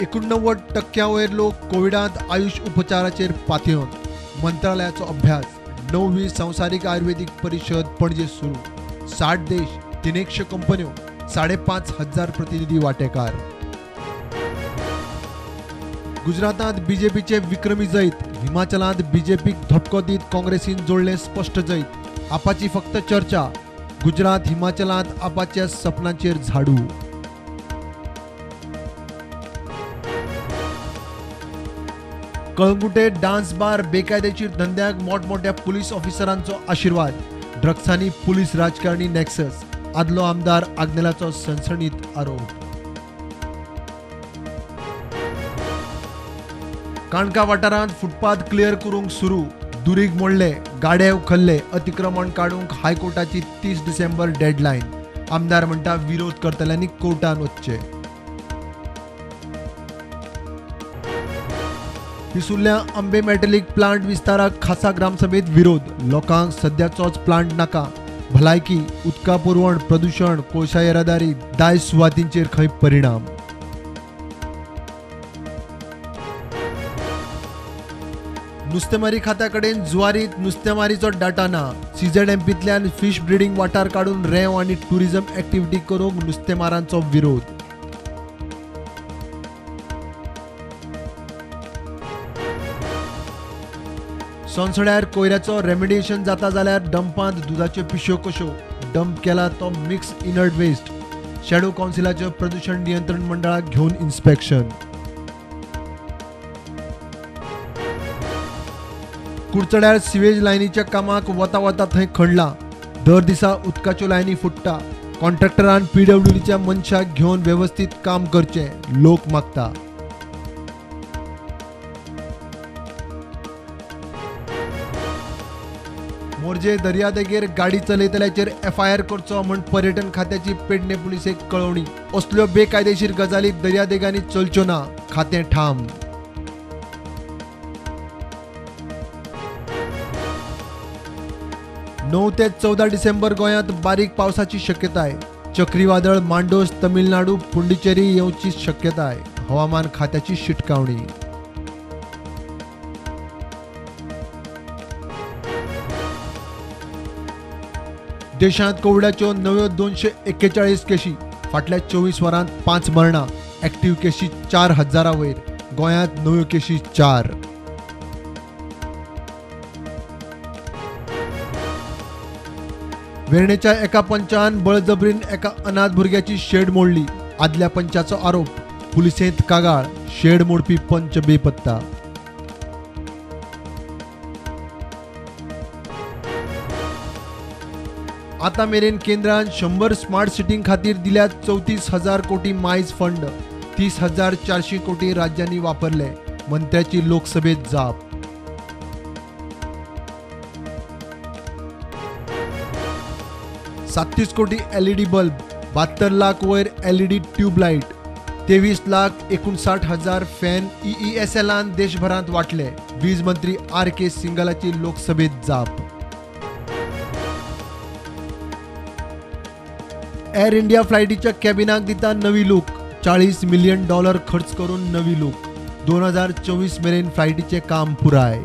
89% वयर लोक कोविडांत आयुष उपचाराचेर पातयेवन. मंत्रालयाचो अभ्यास. 9वी संवसारीक आयुर्वेदीक परिशद पणजे सुरू. 60 देश, 300 कंपन्यो, 5,500 प्रतिनिधी वांटेकार. गुजरातात बीजेपीचे विक्रमी जैत. हिमाचलात बीजेपीक धपको दीत काँग्रेसीन जोडले स्पष्ट जैत. आपाची फक्त चर्चा. गुजरात हिमाचलात आपाच्या सपनांचेर झाडू. कळंगुटे डान्स बार बेकायदेशीर धंद्याक मोठमोठ्या पुलीस ऑफिसरांचो आशीर्वाद. ड्रग्सांनी पुलीस राजकारणी नेक्सस. आदलो आमदार आग्नेलाचो सनसणीत आरोप. काणका वाठारांत फुटपाथ क्लियर करूंक सुरू. दुरीग मोडले, गाडे उखल्ले. अतिक्रमण काडूंक हायकोर्टाची 30 डिसेंबर डेडलायन. आमदार म्हणटा विरोध करतल्यांनी कोर्टान वचचे. पिसुल्ल्या अंबे मेटलिक प्लांट विस्ताराक खासा ग्रामसभेत विरोध. लोकांक सद्याचोच प्लांट नाका. भलायकी, उदका पुरवण, प्रदूषण, कोळसा येरादारी, दायज सुवातींचेर खंय परिणाम. नुस्तेमारी खात्या कडेन जुवारीत नुस्तेमारीचो डाटा ना. CZMPंतल्यान फिश ब्रिडींग वाठार काडून रेंव आनी टुरिझम एक्टिव्हिटी करूंक नुस्तेमारांचो विरोध. सोनसड्यार कोयऱ्याचो रेमिडिएशन जाता जाल्यार डंपांत दुधाच्यो पिशव्यो कश्यो. डंप केला तो मिक्स इनर्ट वेस्ट. शॅडो कावन्सिलाच्या प्रदूषण नियंत्रण मंडळाक घेवन इन्स्पेक्शन. कुडचड्यार सिवेज लायनीच्या कामाक वता वता थंय खणला. दर दिसा उदकाच्यो लायनी फुट्टा. कॉन्ट्रॅक्टरान PWDच्या मनशाक घेवन वेवस्थीत काम करचें, लोक मागता. मोरजे दर्यादेगेर गाडी चलयतल्याचेर FIR करचो म्हण पर्यटन खात्याची पेडणे पुलिसेक कळवणी. असल्यो बेकायदेशीर गजाली दर्यादेगांनी चलच्यो ना, खातें ठाम. नऊ ते 14 डिसेंबर गोंयांत बारीक पावसाची शक्यताय. चक्रीवादळ मांडोस तमिळनाडू पुंडुचेरी येवची शक्यताय. हवामान खात्याची शिटकावणी. देशांत कोविडाच्यो नव्यो 241 केशी. फाटल्या 24 वरांत 5 मरणां. एक्टिव्ह केशी 4,000 वयर. गोंयांत नव्यो केशी 4. वेर्णेच्या एका पंचान बळजबरीन एका अनाथ भुरग्याची शेड मोडली. आदल्या पंचाचो आरोप. पुलिसेंत कागाळ. शेड मोडपी पंच बेपत्ता. आता मेरेन केंद्रान 100 स्मार्ट सिटीं खातीर दिल्यात 34,000 कोटी मायज फंड. 30,400 कोटी राज्यांनी वापरले. मंत्र्याची लोकसभेत जाप. $37 कोटी LED बल्ब. 72 लाख वयर LED ट्यूबलाईट. 23,59,000 फॅन EESLान देशभरात वाटले. वीज मंत्री RK सिंगलाची लोकसभेत जाप. एअर इंडिया फ्लायटीच्या कॅबिनाक दिता नवी लूक. $40 मिलियन खर्च करून नवी लूक. 2024 मेरेन फ्लायटीचे काम पुराय.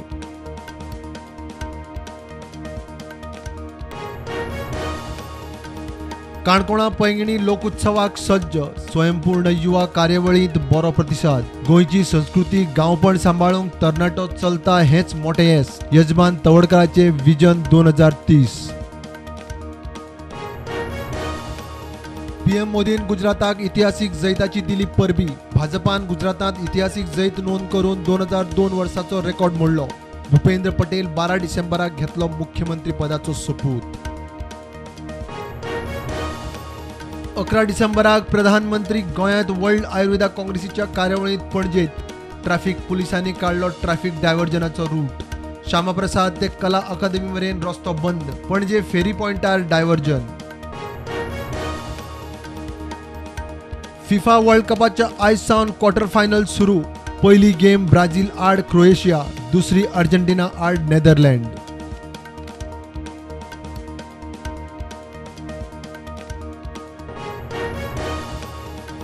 काणकोणा पैंगीणी लोकोत्सवाक सज्ज. स्वयंपूर्ण युवा कार्यावळींत बरो प्रतिसाद. गोंयची संस्कृती गांवपण सांबाळूंक तरणाटो चलता हेच मोठे येस. यजमान तवडकराचे विजन 2030. PM मोदीन गुजराताक इतिहासीक जैताची दिली परबी. भाजपान गुजरातात इतिहासीक जैत नोंद करून 2002 वर्साचो रेकॉर्ड मोडलो. भूपेंद्र पटेल 12 डिसेंबराक घेतलो मुख्यमंत्री पदाचो सोपूत. 11 डिसेंबराक प्रधानमंत्री गोंयांत वर्ल्ड आयुर्वेदा काँग्रेसीच्या कार्यावळींत पणजेत. ट्रॅफिक पुलिसांनी काढलो ट्रॅफिक डायव्हर्जनाचो रूट. श्यामाप्रसाद ते कला अकादमी मेरेन रस्तो बंद. पणजे फेरी पॉइंटार डायव्हर्जन. फिफा वर्ल्ड कपाच्या आयज सावन क्वार्टर फायनल सुरू. पहिली गेम ब्राझील आड क्रोएशिया. दुसरी अर्जेंटिना आड नेदरलँड.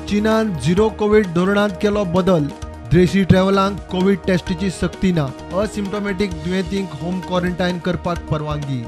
चीनान झिरो कोविड धोरणांत केलो बदल. देशी ट्रॅव्हलांक कोविड टेस्टीची सक्ती ना. असिम्टोमॅटीक दुयेंतींक होम क्वॉरंटायन करपाक परवानगी.